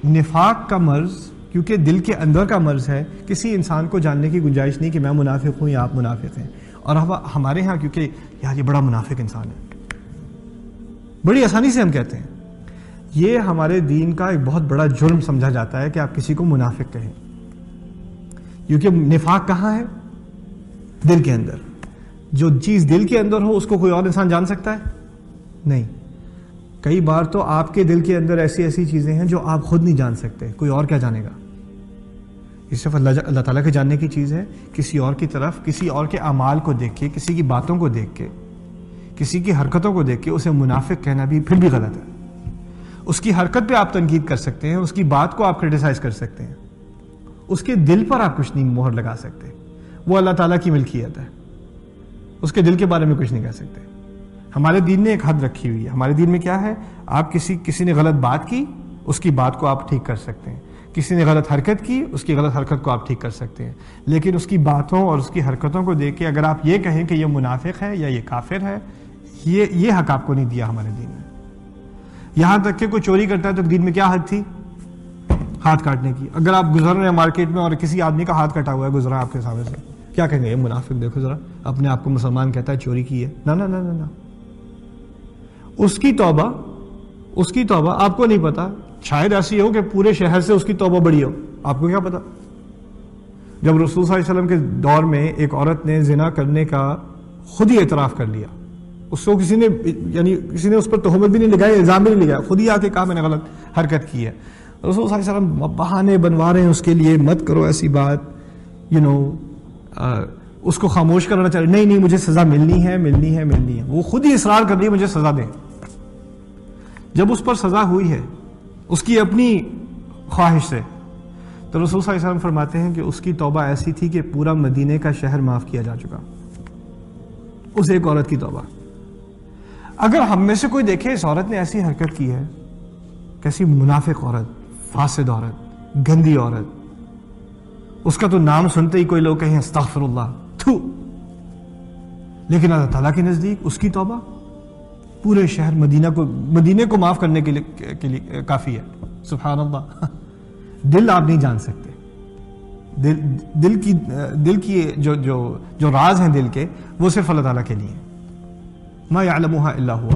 نفاق کا مرض کیونکہ دل کے اندر کا مرض ہے، کسی انسان کو جاننے کی گنجائش نہیں کہ میں منافق ہوں یا آپ منافق ہیں. اور ہمارے ہاں کیونکہ یار یہ بڑا منافق انسان ہے، بڑی آسانی سے ہم کہتے ہیں. یہ ہمارے دین کا ایک بہت بڑا جرم سمجھا جاتا ہے کہ آپ کسی کو منافق کہیں، کیونکہ نفاق کہاں ہے؟ دل کے اندر. جو چیز دل کے اندر ہو اس کو کوئی اور انسان جان سکتا ہے؟ نہیں. کئی بار تو آپ کے دل کے اندر ایسی چیزیں ہیں جو آپ خود نہیں جان سکتے، کوئی اور کیا جانے گا؟ یہ صرف اللہ تعالیٰ کے جاننے کی چیز ہے. کسی اور کی طرف، کسی اور کے اعمال کو دیکھ کے، کسی کی باتوں کو دیکھ کے، کسی کی حرکتوں کو دیکھ کے اسے منافق کہنا بھی پھر بھی غلط ہے. اس کی حرکت پہ آپ تنقید کر سکتے ہیں، اس کی بات کو آپ کرٹیسائز کر سکتے ہیں، اس کے دل پر آپ کچھ نہیں مہر لگا سکتے. وہ اللہ تعالیٰ کی ملکیت ہے، اس کے دل کے بارے میں کچھ نہیں کہہ سکتے. ہمارے دین نے ایک حد رکھی ہوئی ہے. ہمارے دین میں کیا ہے؟ آپ کسی نے غلط بات کی، اس کی بات کو آپ ٹھیک کر سکتے ہیں. کسی نے غلط حرکت کی، اس کی غلط حرکت کو آپ ٹھیک کر سکتے ہیں. لیکن اس کی باتوں اور اس کی حرکتوں کو دیکھ کے اگر آپ یہ کہیں کہ یہ منافق ہے یا یہ کافر ہے، یہ حق آپ کو نہیں دیا ہمارے دین میں. یہاں تک کہ کوئی چوری کرتا ہے تو دین میں کیا حد تھی؟ ہاتھ کاٹنے کی. اگر آپ گزر رہے ہیں مارکیٹ میں اور کسی آدمی کا ہاتھ کٹا ہوا ہے گزرا آپ کے سامنے سے، کیا کہیں گے؟ یہ منافق، دیکھو ذرا اپنے آپ کو مسلمان کہتا ہے، چوری کی ہے. نہ. اس کی توبہ آپ کو نہیں پتا. شاید ایسی ہو کہ پورے شہر سے اس کی توبہ بڑی ہو، آپ کو کیا پتا؟ جب رسول صلی اللہ علیہ وسلم کے دور میں ایک عورت نے زنا کرنے کا خود ہی اعتراف کر لیا، اس کو کسی نے اس پر تہمت بھی نہیں لگائی، الزام بھی نہیں لگایا، خود ہی آ کے کہا میں نے غلط حرکت کی ہے. رسول صلی اللہ علیہ وسلم بہانے بنوا رہے ہیں اس کے لیے، مت کرو ایسی بات، اس کو خاموش کرنا چاہ رہے، نہیں مجھے سزا ملنی ہے. وہ خود ہی اصرار کر رہی ہے مجھے سزا دیں. جب اس پر سزا ہوئی ہے اس کی اپنی خواہش سے، تو رسول صلی اللہ علیہ وسلم فرماتے ہیں کہ اس کی توبہ ایسی تھی کہ پورا مدینے کا شہر معاف کیا جا چکا، اس ایک عورت کی توبہ. اگر ہم میں سے کوئی دیکھے اس عورت نے ایسی حرکت کی ہے، کیسی منافق عورت، فاسد عورت، گندی عورت، اس کا تو نام سنتے ہی کوئی لوگ کہیں استغفر اللہ، تھو. لیکن اللہ تعالیٰ کے نزدیک اس کی توبہ پورے شہر مدینے کو معاف کرنے کے لیے کافی ہے. سبحان اللہ. دل آپ نہیں جان سکتے. دل کی جو راز ہیں دل کے، وہ صرف اللہ تعالیٰ کے لیے ہیں. ما یعلمها الا هو،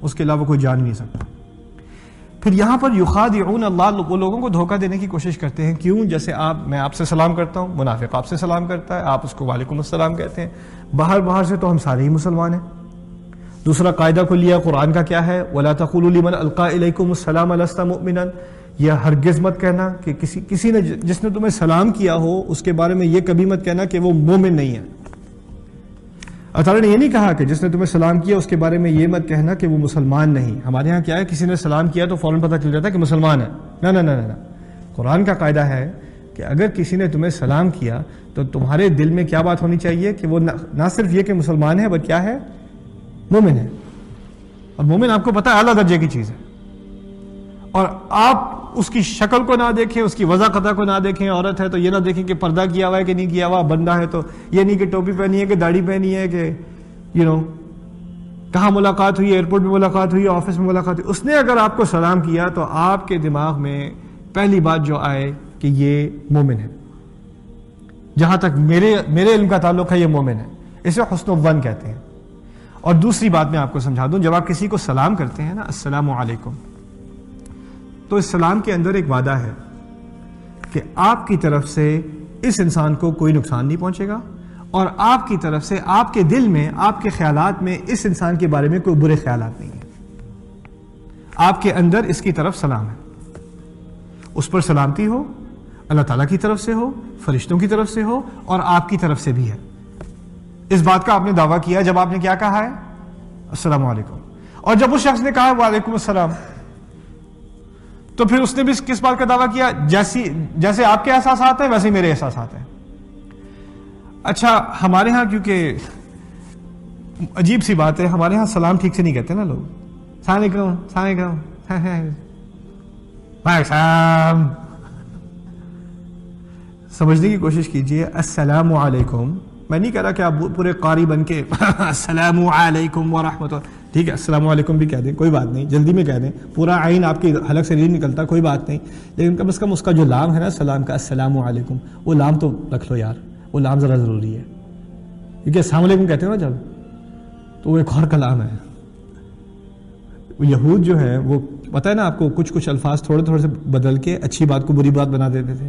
اس کے علاوہ کوئی جان نہیں سکتا. پھر یہاں پر یخادعون اللہ، وہ لوگوں کو دھوکہ دینے کی کوشش کرتے ہیں. کیوں؟ جیسے میں آپ سے سلام کرتا ہوں، منافق آپ سے سلام کرتا ہے، آپ اس کو وعلیکم السلام کہتے ہیں. باہر سے تو ہم سارے ہی مسلمان ہیں. دوسرا قاعدہ کلیہ قرآن کا کیا ہے؟ وَلَا تَقُولُوا لِمَنْ أَلْقَىٰ إِلَيْكُمُ السَّلَامَ لَسْتَ مُؤْمِنًا. یہ ہرگز مت کہنا کہ کسی نے جس نے تمہیں سلام کیا ہو اس کے بارے میں یہ کبھی مت کہنا کہ وہ مومن نہیں ہے. اللہ تعالیٰ نے یہ نہیں کہا کہ جس نے تمہیں سلام کیا اس کے بارے میں یہ مت کہنا کہ وہ مسلمان نہیں. ہمارے ہاں کیا ہے، کسی نے سلام کیا تو فوراً پتہ چل جاتا ہے کہ مسلمان ہے. نہ. قرآن کا قاعدہ ہے کہ اگر کسی نے تمہیں سلام کیا تو تمہارے دل میں کیا بات ہونی چاہیے کہ وہ نہ صرف یہ کہ مسلمان ہے بلکہ کیا ہے؟ مومن ہے. اور مومن آپ کو پتہ ہے اعلیٰ درجے کی چیز ہے. اور آپ اس کی شکل کو نہ دیکھیں، اس کی وضاحت کو نہ دیکھیں. عورت ہے تو یہ نہ دیکھیں کہ پردہ کیا ہوا ہے کہ نہیں کیا ہوا. بندہ ہے تو یہ نہیں کہ ٹوپی پہنی ہے کہ داڑھی پہنی ہے کہ کہاں ملاقات ہوئی، ایئرپورٹ میں ملاقات ہوئی، آفس میں ملاقات ہوئی. اس نے اگر آپ کو سلام کیا تو آپ کے دماغ میں پہلی بات جو آئے کہ یہ مومن ہے. جہاں تک میرے علم کا تعلق ہے یہ مومن ہے. اسے حسن الظن کہتے ہیں. اور دوسری بات میں آپ کو سمجھا دوں، جب آپ کسی کو سلام کرتے ہیں نا، السلام علیکم، تو اس سلام کے اندر ایک وعدہ ہے کہ آپ کی طرف سے اس انسان کو کوئی نقصان نہیں پہنچے گا، اور آپ کی طرف سے آپ کے دل میں، آپ کے خیالات میں اس انسان کے بارے میں کوئی برے خیالات نہیں ہیں. آپ کے اندر اس کی طرف سلام ہے. اس پر سلامتی ہو، اللہ تعالیٰ کی طرف سے ہو، فرشتوں کی طرف سے ہو، اور آپ کی طرف سے بھی ہے. اس بات کا آپ نے دعویٰ کیا جب آپ نے کیا کہا ہے؟ السلام علیکم. اور جب اس شخص نے کہا وعلیکم السلام، تو پھر اس نے بھی کس بات کا دعویٰ کیا؟ جیسے آپ کے احساسات ہیں ویسے ہی میرے احساسات ہیں. اچھا، ہمارے ہاں کیونکہ عجیب سی بات ہے، ہمارے ہاں سلام ٹھیک سے نہیں کہتے نا لوگ. السلام علیکم. سمجھنے کی کوشش کیجئے. السلام علیکم، میں نہیں کہہ رہا کہ آپ پورے قاری بن کے السلام علیکم ورحمۃ اللہ، ٹھیک ہے السلام علیکم بھی کہہ دیں کوئی بات نہیں، جلدی میں کہہ دیں، پورا عین آپ کی حلق سے نہیں نکلتا کوئی بات نہیں، لیکن کم از کم اس کا جو لام ہے نا سلام کا السلام علیکم، وہ لام تو رکھ لو یار، وہ لام ذرا ضروری ہے، کیونکہ السلام علیکم کہتے ہیں نا جب تو وہ ایک اور کلام ہے. یہود جو ہے وہ پتہ ہے نا آپ کو کچھ الفاظ تھوڑے تھوڑے سے بدل کے اچھی بات کو بری بات بنا دیتے تھے.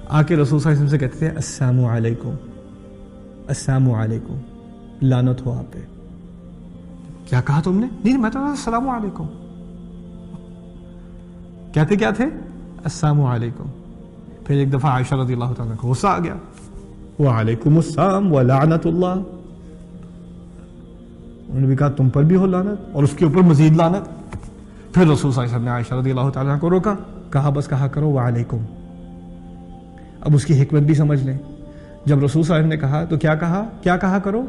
آ کے رسول صلی اللہ علیہ وسلم سے کہتے تھے السلام علیکم، السلام علیکم، لعنت ہو آپ پہ. کیا کہا تم نے؟ نہیں میں تو السلام علیکم. کہتے کیا تھے؟ السلام علیکم. پھر ایک دفعہ عائشہ رضی اللہ تعالیٰ کو غصہ آ گیا، وعلیکم السلام ولعنت اللہ. انہوں نے بھی کہا تم پر بھی ہو لعنت اور اس کے اوپر مزید لعنت. پھر رسول صلی اللہ علیہ وسلم نے عائشہ رضی اللہ تعالیٰ کو روکا، کہا بس کہا کرو وعلیکم. اب اس کی حکمت بھی سمجھ لیں. جب رسول صلی اللہ علیہ وسلم نے کہا تو کیا کہا کرو؟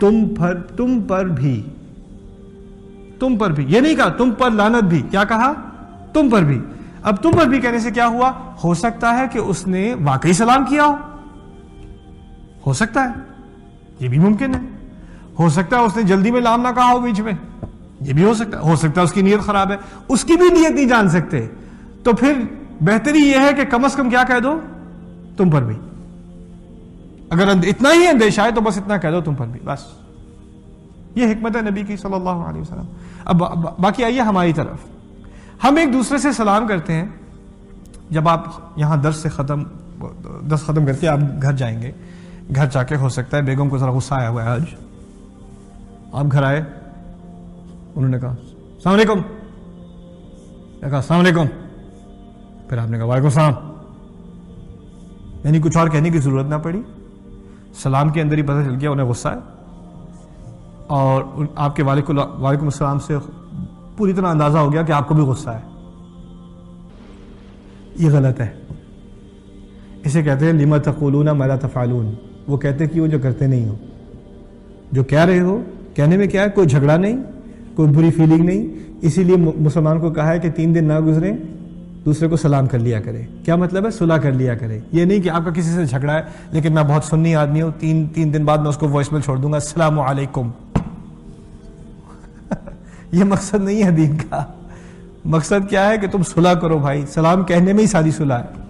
تم پر بھی، تم پر بھی، یہ نہیں کہا تم پر لعنت بھی، کیا کہا؟ تم پر بھی. اب تم پر بھی کہنے سے کیا ہوا؟ ہو سکتا ہے کہ اس نے واقعی سلام کیا ہو سکتا ہے، یہ بھی ممکن ہے. ہو سکتا ہے اس نے جلدی میں لام نہ کہا ہو بیچ میں، یہ بھی ہو سکتا ہے اس کی نیت خراب ہے، اس کی بھی نیت نہیں جان سکتے. تو پھر بہتری یہ ہے کہ کم از کم کیا کہہ دو؟ تم پر بھی. اگر اتنا ہی اندیشہ ہے تو بس اتنا کہہ دو تم پر بھی، بس. یہ حکمت ہے نبی کی صلی اللہ علیہ وسلم. اب باقی آئیے ہماری طرف. ہم ایک دوسرے سے سلام کرتے ہیں. جب آپ یہاں درس ختم کر کے آپ گھر جائیں گے، گھر جا کے ہو سکتا ہے بیگم کو ذرا غصہ آیا ہوا ہے آج. آپ گھر آئے، انہوں نے کہا السلام علیکم، کہا السلام علیکم، پھر آپ نے کہا وعلیکم السلام. یعنی کچھ اور کہنے کی ضرورت نہ پڑی، سلام کے اندر ہی پتہ چل گیا انہیں غصہ ہے، اور آپ کے وعلیکم السلام سے پوری طرح اندازہ ہو گیا کہ آپ کو بھی غصہ ہے. یہ غلط ہے. اسے کہتے ہیں لما تقولون ما لا تفعلون. وہ کہتے کیوں جو کرتے نہیں ہو. جو کہہ رہے ہو کہنے میں کیا ہے؟ کوئی جھگڑا نہیں، کوئی بری فیلنگ نہیں. اسی لیے مسلمان کو کہا ہے کہ 3 دن نہ گزریں دوسرے کو سلام کر لیا کرے. کیا مطلب ہے؟ صلح کر لیا کرے. یہ نہیں کہ آپ کا کسی سے جھگڑا ہے لیکن میں بہت سنی آدمی ہوں، 3 دن بعد میں اس کو وائس میل چھوڑ دوں گا السلام علیکم. یہ مقصد نہیں ہے دین کا. مقصد کیا ہے کہ تم صلح کرو بھائی. سلام کہنے میں ہی ساری صلح ہے.